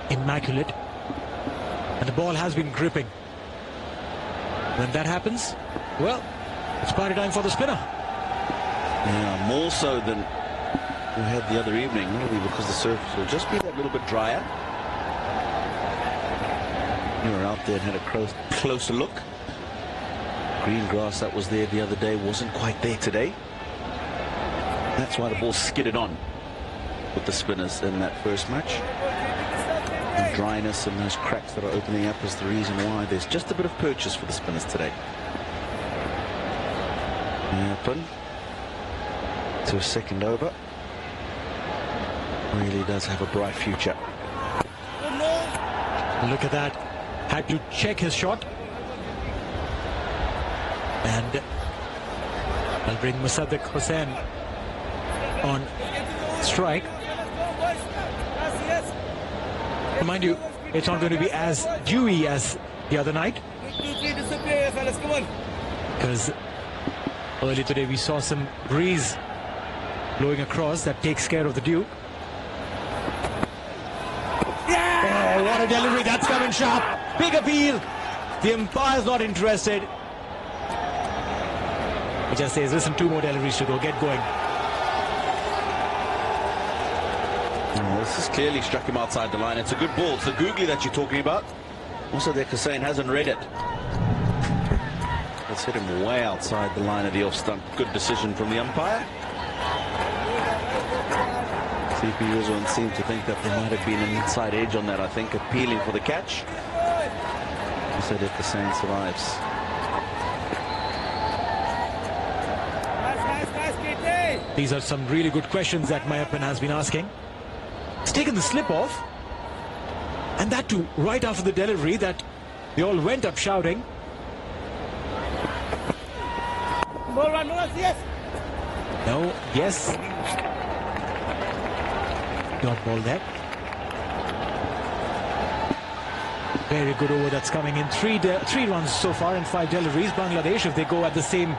immaculate. And the ball has been gripping. When that happens, well, it's party time for the spinner. Yeah, more so than we had the other evening, maybe because the surface will just be that little bit drier. You were out there and had a closer look. Green grass that was there the other day wasn't quite there today. That's why the ball skidded on with the spinners in that first match. And dryness and those cracks that are opening up is the reason why there's just a bit of purchase for the spinners today. Open to a second over. Really does have a bright future. Look at that. Had to check his shot. And I'll bring Musaddiq Hussain on strike. Mind you, it's not going to be as dewy as the other night. Because earlier today we saw some breeze blowing across that takes care of the dew. Oh, what a delivery. That's coming sharp. Big appeal. The umpire's not interested. He just says, listen, 2 more deliveries to go. Get going. This has clearly struck him outside the line. It's a good ball. It's the googly that you're talking about. Also, Musaddiq Hussain hasn't read it. It's hit him way outside the line of the off stump. Good decision from the umpire. CP Warzone seemed to think that there might have been an inside edge on that, I think, appealing for the catch. Musaddiq Hussain survives. These are some really good questions that Mayappan has been asking. He's taken the slip off, and that too right after the delivery that they all went up shouting. Yes. No, yes. Dot ball there. Very good over that's coming in. Three runs so far and 5 deliveries. Bangladesh, if they go at the same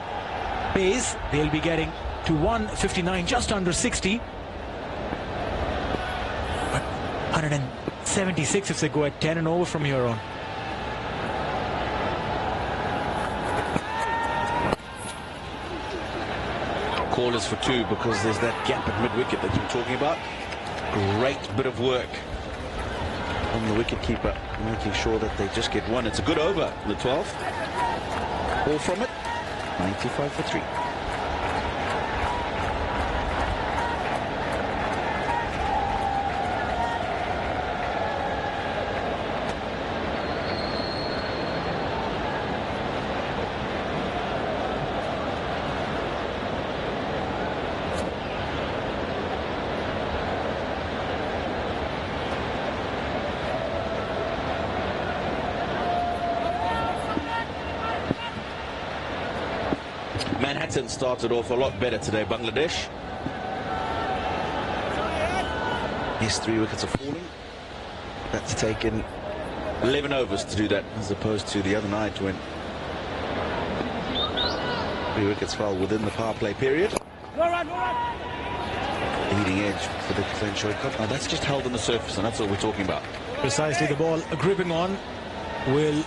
pace, they'll be getting to 159, just under 60. But 176 if they go at 10 and over from here on. Call is for 2 because there's that gap at mid-wicket that you're talking about. Great bit of work from the wicket-keeper, making sure that they just get 1. It's a good over, the 12th. All from it, 95 for 3. Manhattan started off a lot better today, Bangladesh. Yes, 3 wickets are falling. That's taken 11 overs to do that, as opposed to the other night when 3 wickets fell within the power play period. Leading edge for the potential cut. Now that's just held on the surface, and that's what we're talking about. Precisely, the ball gripping on will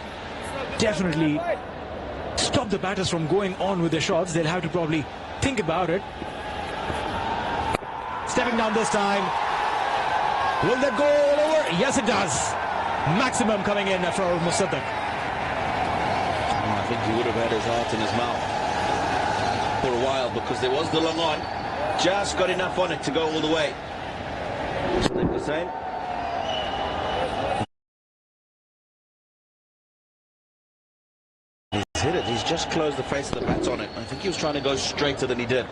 definitely stop the batters from going on with their shots. They'll have to probably think about it. Stepping down this time. Will that go all over? Yes, it does. Maximum coming in for Musaddiq. I think he would have had his heart in his mouth for a while, because there was the long on. Just got enough on it to go all the way. Musaddiq Hussain. Hit it. He's just closed the face of the bat on it. I think he was trying to go straighter than he did.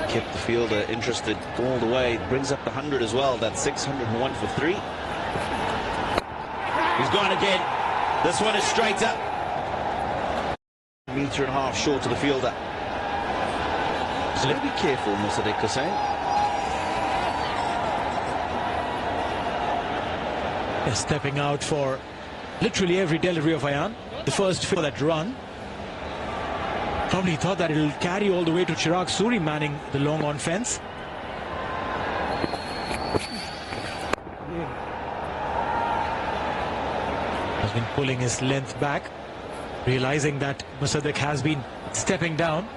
Kept the fielder interested all the way. Brings up the 100 as well. That's 601 for 3. He's gone again. This one is straight up. 1.5 meters short of the fielder. So be careful, Musaddiq Hussain. Stepping out for literally every delivery of Ayan. The first for that run. Probably thought that it'll carry all the way to Chirag Suri manning the long on fence. Has been pulling his length back, realizing that Musaddiq has been stepping down.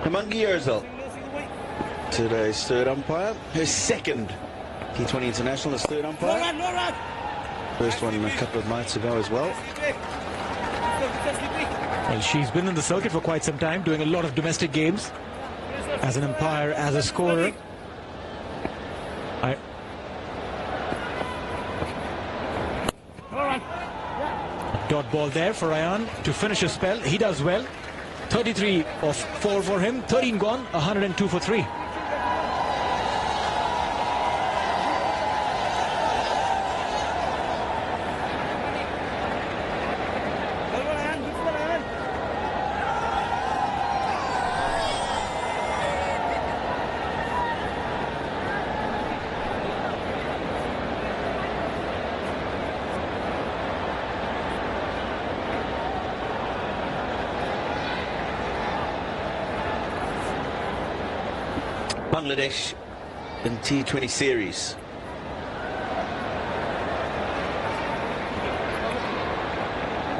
Amangi Yerzal, today's third umpire, his second T20 international as third umpire. First one a couple of nights ago as well. Well, she's been in the circuit for quite some time, doing a lot of domestic games as an umpire, as a scorer. Dot ball there for Ryan to finish his spell. He does well. 33 of 4 for him, 13 gone, 102 for 3. Bangladesh in T20 series.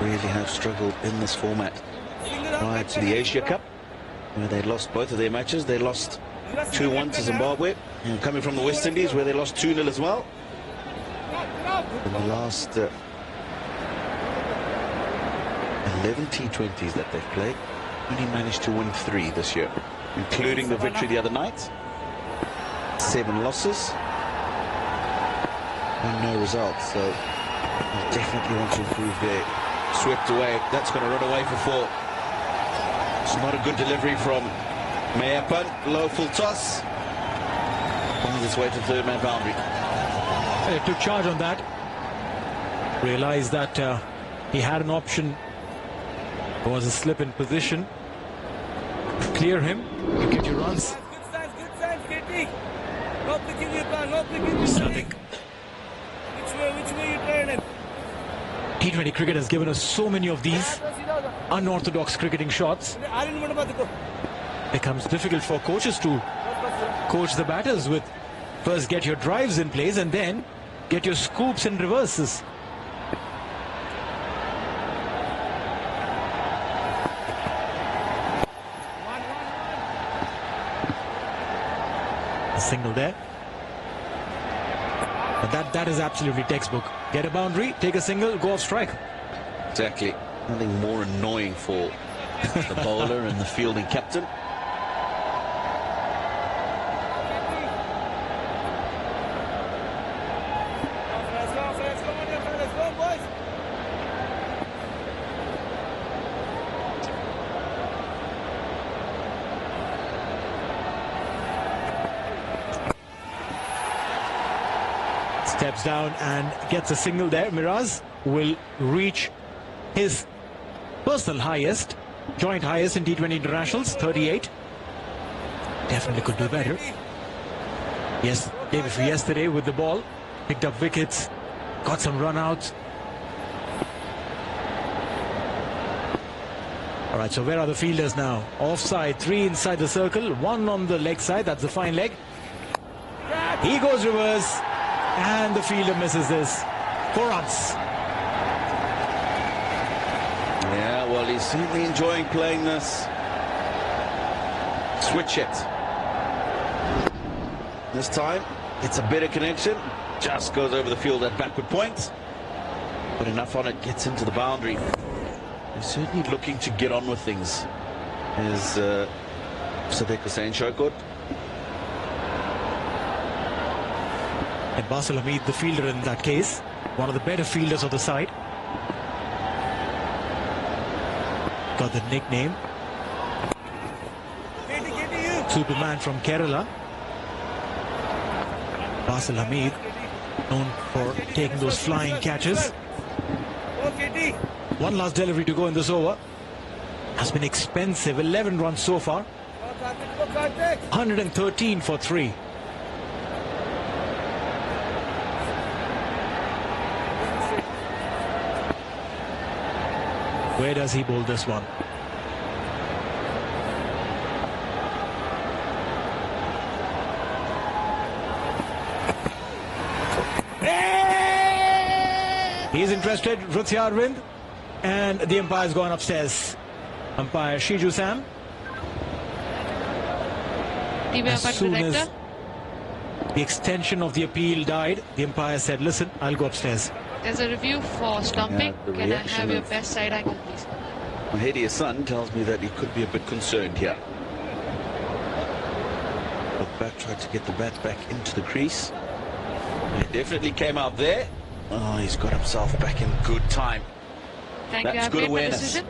Really have struggled in this format. Prior to the Asia Cup, where they lost both of their matches. They lost 2-1 to Zimbabwe, and coming from the West Indies, where they lost 2-0 as well. In the last 11 T20s that they've played, only managed to win 3 this year, including the victory the other night. 7 losses and no results, so they definitely want to improve there. Swept away, that's going to run away for 4. It's not a good delivery from Mayapan. Low full toss, finds its way to third man boundary. They took charge on that, realized that he had an option. There was a slip in position. Clear him, you get your runs. Musaddiq. Which way you turning? T20 cricket has given us so many of these unorthodox cricketing shots. It becomes difficult for coaches to coach the batters with first get your drives in place and then get your scoops and reverses. A single there. But that is absolutely textbook. Get a boundary, take a single, go off strike. Exactly. Nothing more annoying for the bowler and the fielding captain. Steps down and gets a single there. Miraz will reach his personal highest, joint highest in T20 internationals, 38. Definitely could do better. Yes, day before yesterday with the ball, picked up wickets, got some run-outs. All right, so where are the fielders now? Offside, 3 inside the circle, 1 on the leg side, that's the fine leg. He goes reverse. And the fielder misses this. 4 runs. Yeah, well, he's certainly enjoying playing this. Switch it. This time, it's a better connection. Just goes over the field at backward point. But enough on it, gets into the boundary. He's certainly looking to get on with things. Is Sadiq Hussain Shokot. And Basil Hamid, the fielder in that case, one of the better fielders of the side. Got the nickname Superman from Kerala. Basil Hamid, known for taking those flying catches. One last delivery to go in this over. Has been expensive, 11 runs so far. 113 for 3. Where does he bowl this one? He's interested, Ruthia Arvind, and the umpire's gone upstairs. Umpire Shiju Sam. As soon as the extension of the appeal died, the umpire said, listen, I'll go upstairs. There's a review for stumping. Can I have your best side angle, please? Mahedi's son tells me that he could be a bit concerned here. Look back, tried to get the bat back into the crease. He definitely came out there. Oh, he's got himself back in good time. That's good awareness.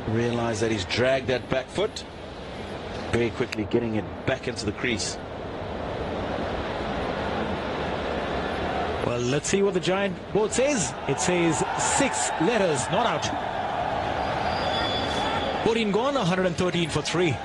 Realise that he's dragged that back foot. Very quickly getting it back into the crease. Well, let's see what the giant board says. It says 6 letters, not out. 14 gone, 113 for 3.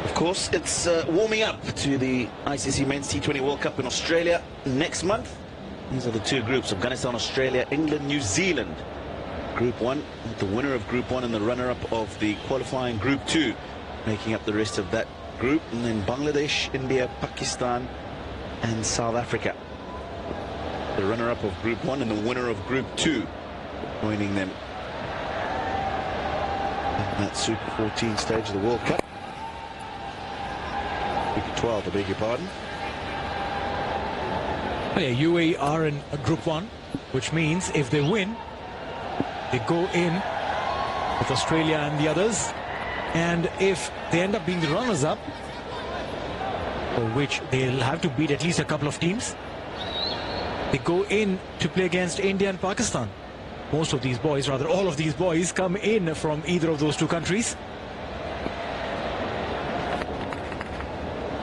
Of course, it's warming up to the ICC Men's T20 World Cup in Australia next month. These are the two groups: Afghanistan, Australia, England, New Zealand. Group 1, the winner of Group 1 and the runner-up of the qualifying Group 2, making up the rest of that group. And then Bangladesh, India, Pakistan and South Africa. The runner-up of Group 1 and the winner of Group 2 joining them in that Super 14 stage of the World Cup. Group 12, I beg your pardon. Well, yeah, UAE are in Group 1, which means if they win, they go in with Australia and the others. And if they end up being the runners-up, for which they'll have to beat at least a couple of teams, they go in to play against India and Pakistan. Most of these boys, rather all of these boys, come in from either of those two countries.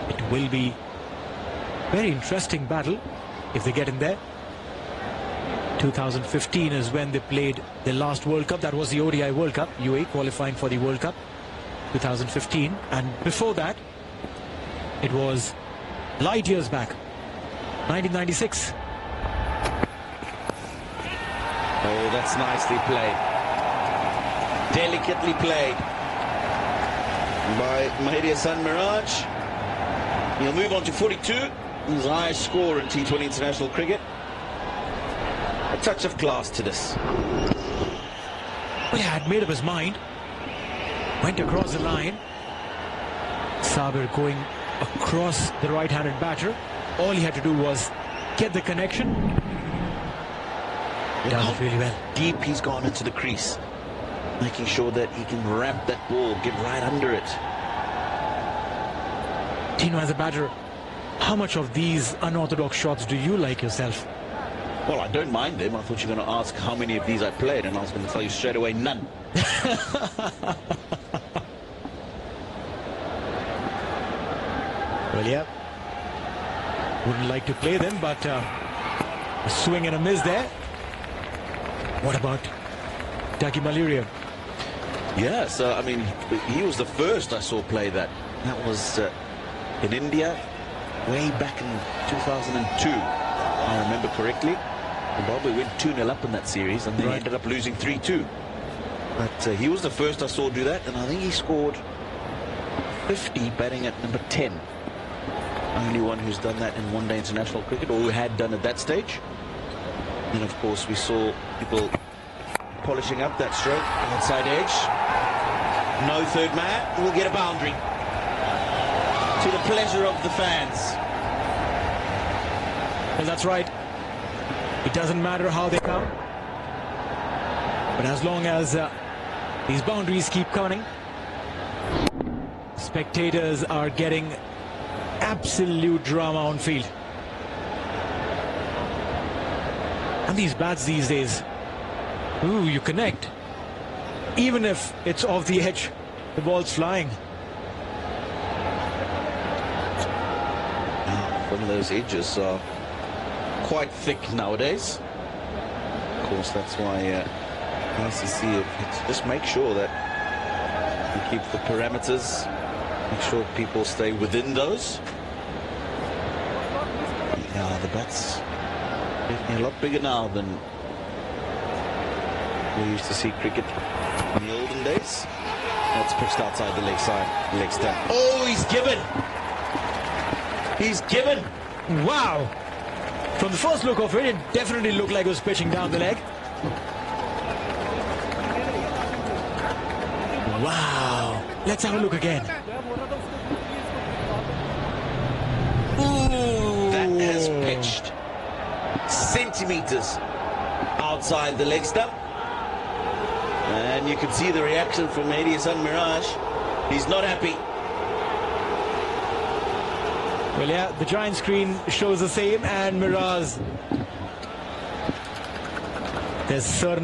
It will be a very interesting battle if they get in there. 2015 is when they played their last World Cup. That was the ODI World Cup, UAE qualifying for the World Cup 2015. And before that, it was light years back, 1996. Oh, that's nicely played. Delicately played by Mahedi Hassan Miraj. He'll move on to 42. His highest score in T20 international cricket. A touch of class to this. Well, he had made up his mind. Went across the line. Sabir going across the right-handed batter. All he had to do was get the connection. Does it really well. Deep he's gone into the crease, making sure that he can ramp that ball, get right under it. Tino, as a batter, how much of these unorthodox shots do you like yourself? Well, I don't mind them. I thought you were going to ask how many of these I played, and I was going to tell you straight away, none. Well, yeah. Wouldn't like to play them, but a swing and a miss there. What about Taki Malaria? Yeah, so, I mean, he was the first I saw play that. That was in India way back in 2002, I remember correctly. Zimbabwe went 2-0 up in that series, and they ended up losing 3-2. But he was the first I saw do that, and I think he scored 50 batting at number 10. Only one who's done that in one-day international cricket, or who had done at that stage. And of course we saw people polishing up that stroke, outside edge. No third man, will get a boundary. To the pleasure of the fans. Well, that's right. It doesn't matter how they come. But as long as these boundaries keep coming, spectators are getting absolute drama on field. And these bats these days, ooh, you connect. Even if it's off the edge, the ball's flying. Some of those edges are quite thick nowadays. course, that's why nice to see it. Just make sure that you keep the parameters, make sure people stay within those. Yeah, the bat's getting a lot bigger now than we used to see cricket in the olden days. That's pitched outside the leg stump. Oh, he's given! He's given! Wow! From the first look of it, it definitely looked like it was pitching down the leg. Wow! Let's have a look again. Ooh, that has pitched centimeters outside the leg stump. And you can see the reaction from Hadi's son Mirage. He's not happy. Well, yeah, the giant screen shows the same, and Mirage. There's certain